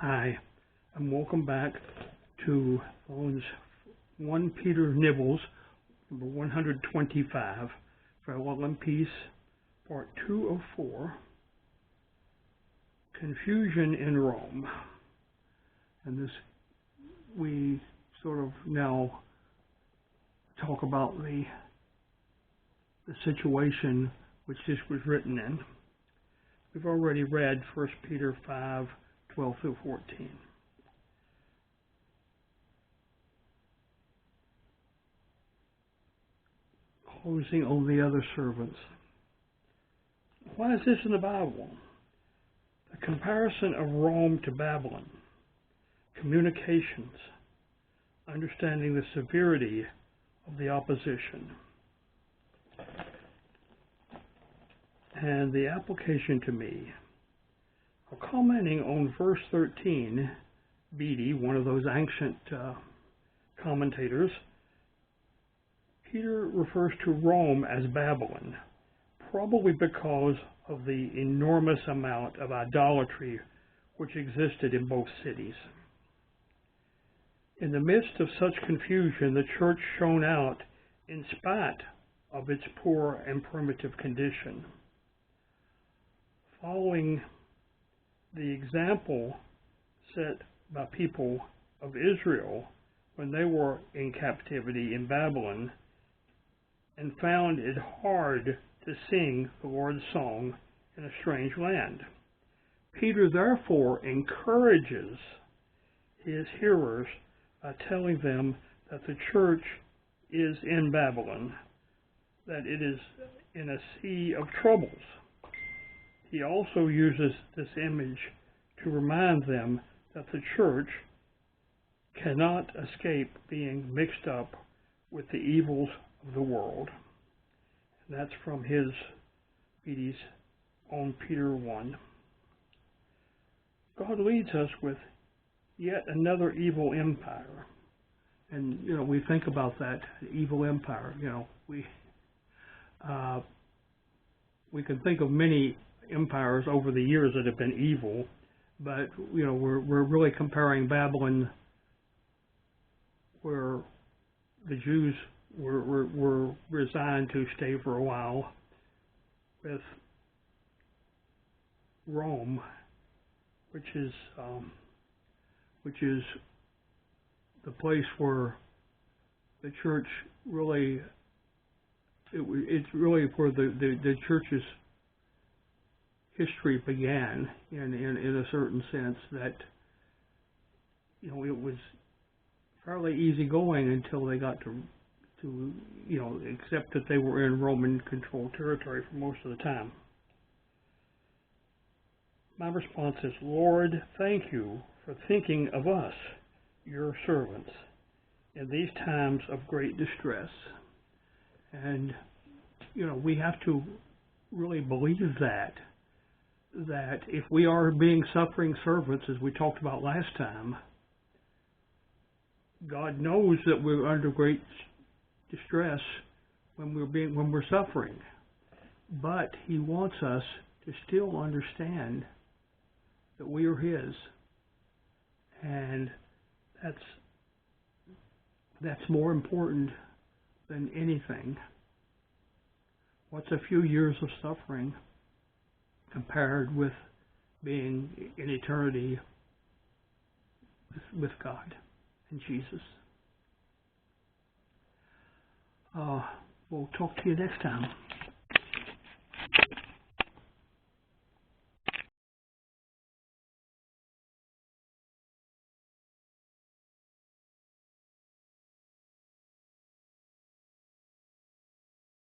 Hi, and welcome back to Thone's 1 Peter Nibbles, number 125, for Well and Peace, part 204, Confusion in Rome. And this, we sort of now talk about the situation which this was written in. We've already read 1 Peter 5:12 through 14. Closing on the other servants. Why is this in the Bible? The comparison of Rome to Babylon, communications, understanding the severity of the opposition, and the application to me. Commenting on verse 13, Peacee, one of those ancient commentators, Peter refers to Rome as Babylon, probably because of the enormous amount of idolatry which existed in both cities. In the midst of such confusion, the church shone out in spite of its poor and primitive condition. Following the example set by people of Israel when they were in captivity in Babylon and found it hard to sing the Lord's song in a strange land. Peter therefore encourages his hearers by telling them that the church is in Babylon, that it is in a sea of troubles. He also uses this image to remind them that the church cannot escape being mixed up with the evils of the world. And that's from his Peacee's on Peter 1. God leads us with yet another evil empire. And, we think about that evil empire. We can think of many empires over the years that have been evil, but we're really comparing Babylon, where the Jews were resigned to stay for a while, with Rome, which is the place where the church really, it's really where the church's history began, in a certain sense, that it was fairly easy going until they got to accept that they were in Roman controlled territory for most of the time. My response is, Lord, thank you for thinking of us, your servants, in these times of great distress. And we have to really believe that if we are being suffering servants, as we talked about last time, God knows that we're under great distress when we're suffering, but He wants us to still understand that we are His, and that's more important than anything. What's a few years of suffering compared with being in eternity with God and Jesus? We'll talk to you next time.